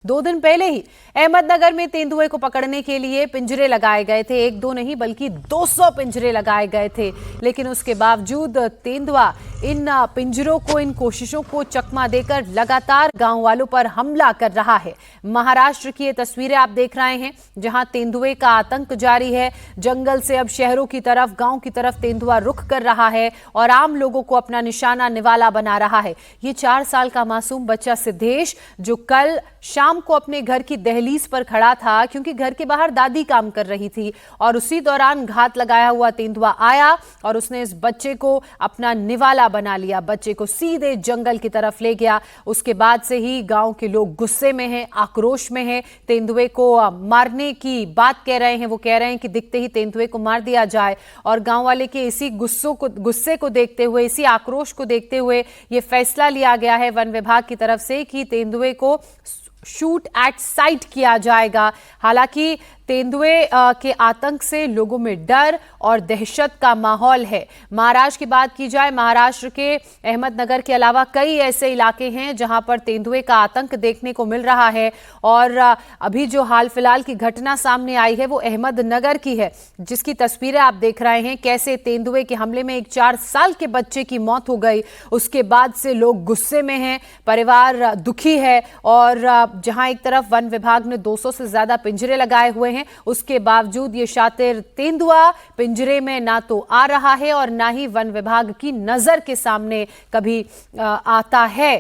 2 दिन पहले ही अहमदनगर में तेंदुए को पकड़ने के लिए पिंजरे लगाए गए थे। 1-2 नहीं बल्कि 200 पिंजरे लगाए गए थे, लेकिन उसके बावजूद तेंदुआ इन पिंजरों को, इन कोशिशों को चकमा देकर लगातार गांव वालों पर हमला कर रहा है। महाराष्ट्र की ये तस्वीरें आप देख रहे हैं, जहां तेंदुए का आतंक जारी है। जंगल से अब शहरों की तरफ, गांव की तरफ तेंदुआ रुख कर रहा है और आम लोगों को अपना निशाना निवाला बना रहा है। ये 4 साल का मासूम बच्चा सिद्धेश, जो कल शाम को अपने घर की दहलीज पर खड़ा था, क्योंकि घर के बाहर दादी काम कर रही थी, और उसी दौरान घात लगाया हुआ तेंदुआ आया और उसने इस बच्चे को अपना निवाला बना लिया। बच्चे को सीधे जंगल की तरफ ले गया। उसके बाद से ही गांव के लोग गुस्से में हैं, आक्रोश में हैं। तेंदुए को मारने की बात कह रहे हैं। वो कह रहे हैं कि दिखते ही तेंदुए को मार दिया जाए। और गांव वाले के इसी गुस्से को देखते हुए, इसी आक्रोश को देखते हुए ये फैसला लिया गया है वन विभाग की तरफ से कि तेंदुए को शूट एट साइट किया जाएगा। हालांकि तेंदुए के आतंक से लोगों में डर और दहशत का माहौल है। महाराष्ट्र की बात की जाए, महाराष्ट्र के अहमदनगर के अलावा कई ऐसे इलाके हैं जहां पर तेंदुए का आतंक देखने को मिल रहा है। और अभी जो हाल फिलहाल की घटना सामने आई है वो अहमदनगर की है, जिसकी तस्वीरें आप देख रहे हैं। कैसे तेंदुए के हमले में एक 4 साल के बच्चे की मौत हो गई। उसके बाद से लोग गुस्से में हैं, परिवार दुखी है। और जहां एक तरफ वन विभाग ने 200 से ज्यादा पिंजरे लगाए हुए हैं, उसके बावजूद ये शातिर तेंदुआ पिंजरे में ना तो आ रहा है और ना ही वन विभाग की नजर के सामने कभी आता है।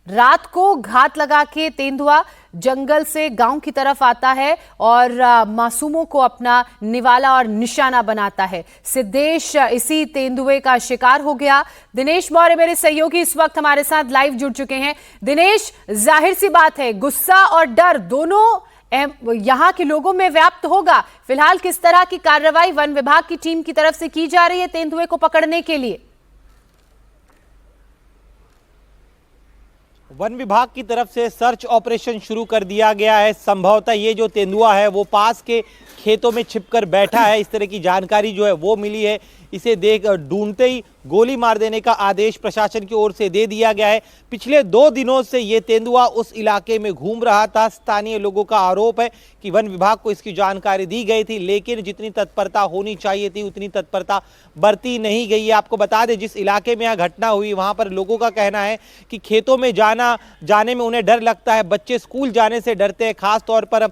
रात को घात लगा के तेंदुआ जंगल से गांव की तरफ आता है और मासूमों को अपना निवाला और निशाना बनाता है। सिद्धेश इसी तेंदुए का शिकार हो गया। दिनेश मौर्य मेरे सहयोगी इस वक्त हमारे साथ लाइव जुड़ चुके हैं। दिनेश, जाहिर सी बात है, गुस्सा और डर दोनों यहां के लोगों में व्याप्त होगा। फिलहाल किस तरह की कार्रवाई वन विभाग की टीम की तरफ से की जा रही है तेंदुए को पकड़ने के लिए? वन विभाग की तरफ से सर्च ऑपरेशन शुरू कर दिया गया है। संभवतः ये जो तेंदुआ है वो पास के खेतों में छिपकर बैठा है, इस तरह की जानकारी जो है वो मिली है। इसे ढूंढते ही गोली मार देने का आदेश प्रशासन की ओर से दे दिया गया है। पिछले 2 दिनों से ये तेंदुआ उस इलाके में घूम रहा था। स्थानीय लोगों का आरोप है कि वन विभाग को इसकी जानकारी दी गई थी, लेकिन जितनी तत्परता होनी चाहिए थी उतनी तत्परता बरती नहीं गई है। आपको बता दें, जिस इलाके में यह घटना हुई वहां पर लोगों का कहना है कि खेतों में जाने में उन्हें डर लगता है। बच्चे स्कूल जाने से डरते हैं, खास तौर पर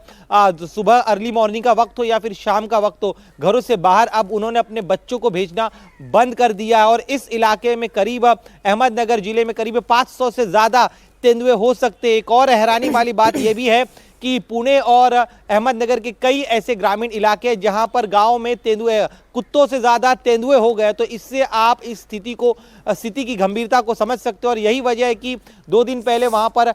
सुबह अर्ली मॉर्निंग का वक्त हो या फिर शाम का वक्त हो, घरों से बाहर अब उन्होंने अपने बच्चों को भेजना बंद कर दिया है। और इस इलाके में करीब, अहमदनगर जिले में करीब 500 से ज्यादा तेंदुए हो सकते हैं। एक और हैरानी वाली बात यह भी है कि पुणे और अहमदनगर के कई ऐसे ग्रामीण इलाके हैं जहां पर गांव में कुत्तों से ज्यादा तेंदुए हो गए। तो इससे आप इस स्थिति की गंभीरता को समझ सकते हो। और यही वजह है कि 2 दिन पहले वहां पर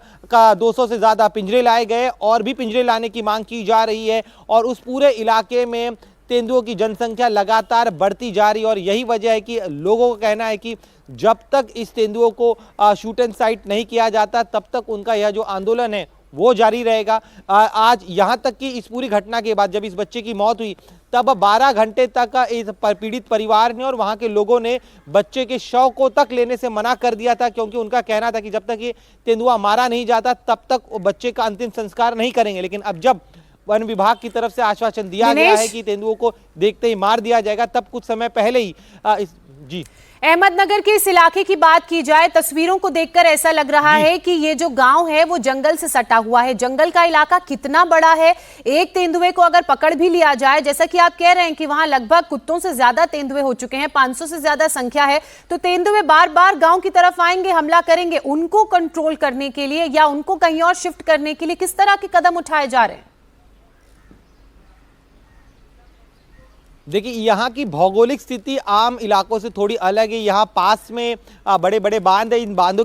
200 से ज्यादा पिंजरे लाए गए और भी पिंजरे लाने की मांग की जा रही है। और उस पूरे इलाके में तेंदुओं की जनसंख्या लगातार बढ़ती जा रही है। और यही वजह है कि लोगों का कहना है कि जब तक इस तेंदुओं को शूट एंड साइट नहीं किया जाता तब तक उनका यह जो आंदोलन है वो जारी रहेगा। आज यहाँ तक कि इस पूरी घटना के बाद जब इस बच्चे की मौत हुई तब 12 घंटे तक इस पीड़ित परिवार ने और वहाँ के लोगों ने बच्चे के शव को तक लेने से मना कर दिया था, क्योंकि उनका कहना था कि जब तक ये तेंदुआ मारा नहीं जाता तब तक बच्चे का अंतिम संस्कार नहीं करेंगे। लेकिन अब जब वन विभाग की तरफ से आश्वासन दिया गया है कि तेंदुओं को देखते ही मार दिया जाएगा, तब कुछ समय पहले ही जी अहमदनगर के इस इलाके की बात की जाए, तस्वीरों को देखकर ऐसा लग रहा है कि ये जो गांव है वो जंगल से सटा हुआ है। जंगल का इलाका कितना बड़ा है, एक तेंदुए को अगर पकड़ भी लिया जाए, जैसा कि आप कह रहे हैं कि वहां लगभग कुत्तों से ज्यादा तेंदुए हो चुके हैं, 500 से ज्यादा संख्या है, तो तेंदुए बार बार गांव की तरफ आएंगे, हमला करेंगे। उनको कंट्रोल करने के लिए या उनको कहीं और शिफ्ट करने के लिए किस तरह के कदम उठाए जा रहे हैं? देखिए, यहाँ की भौगोलिक स्थिति आम इलाकों से थोड़ी अलग है। यहाँ पास में बड़े बड़े बांध है। इन बांधों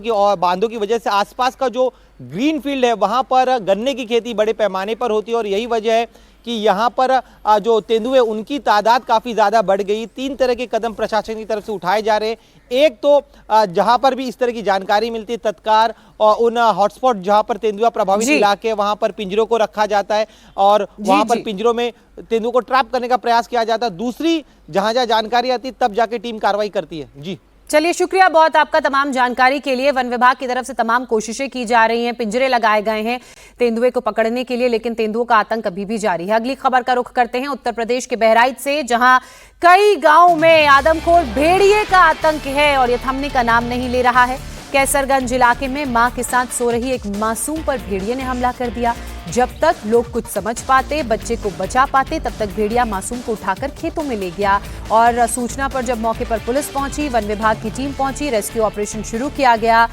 की वजह से आसपास का जो ग्रीन फील्ड है वहाँ पर गन्ने की खेती बड़े पैमाने पर होती है। और यही वजह है कि यहाँ पर जो तेंदुए उनकी तादाद काफ़ी ज़्यादा बढ़ गई। 3 तरह के कदम प्रशासन की तरफ से उठाए जा रहे हैं। एक तो जहाँ पर भी इस तरह की जानकारी मिलती है तत्काल और उन हॉटस्पॉट जहाँ पर तेंदुआ प्रभावित इलाके वहाँ पर पिंजरों को रखा जाता है और वहाँ पर पिंजरों में तेंदुए को ट्रैप करने का प्रयास किया जाता है। दूसरी, जहाँ जहाँ जानकारी आती है तब जाके टीम कार्रवाई करती है। जी चलिए, शुक्रिया बहुत आपका तमाम जानकारी के लिए। वन विभाग की तरफ से तमाम कोशिशें की जा रही हैं, पिंजरे लगाए गए हैं तेंदुए को पकड़ने के लिए, लेकिन तेंदुओं का आतंक अभी भी जारी है। अगली खबर का रुख करते हैं उत्तर प्रदेश के बहराइच से, जहां कई गांव में आदमखोर भेड़िए का आतंक है और ये थमने का नाम नहीं ले रहा है। कैसरगंज इलाके में मां के साथ सो रही एक मासूम पर भेड़िए ने हमला कर दिया। जब तक लोग कुछ समझ पाते, बच्चे को बचा पाते, तब तक भेड़िया मासूम को उठाकर खेतों में ले गया। और सूचना पर जब मौके पर पुलिस पहुंची, वन विभाग की टीम पहुंची, रेस्क्यू ऑपरेशन शुरू किया गया।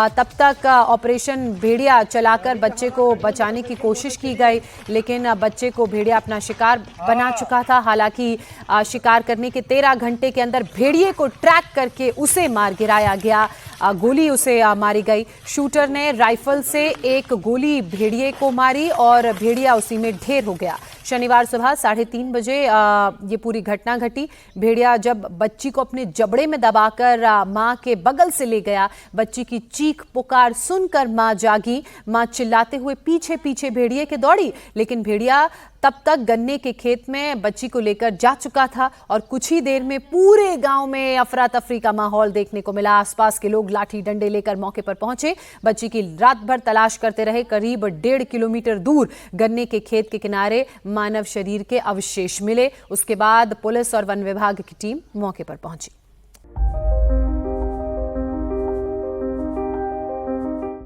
तब तक ऑपरेशन भेड़िया चलाकर बच्चे को बचाने की कोशिश की गई, लेकिन बच्चे को भेड़िया अपना शिकार बना चुका था। हालांकि शिकार करने के 13 घंटे के अंदर भेड़िए को ट्रैक करके उसे मार गिराया गया। गोली उसे मारी गई। शूटर ने राइफल से एक गोली भेड़िए को मारी और भेड़िया उसी में ढेर हो गया। शनिवार सुबह 3:30 बजे ये पूरी घटना घटी। भेड़िया जब बच्ची को अपने जबड़े में दबाकर मां के बगल से ले गया, बच्ची की चीख पुकार सुनकर मां जागी। मां चिल्लाते हुए पीछे पीछे भेड़िए के दौड़ी, लेकिन भेड़िया तब तक गन्ने के खेत में बच्ची को लेकर जा चुका था और कुछ ही देर में पूरे गांव में अफरा तफरी का माहौल देखने को मिला। आसपास के लोग लाठी डंडे लेकर मौके पर पहुंचे। बच्ची की रात भर तलाश करते रहे। करीब 1.5 किलोमीटर दूर गन्ने के खेत के किनारे मानव शरीर के अवशेष मिले। उसके बाद पुलिस और वन विभाग की टीम मौके पर पहुंची।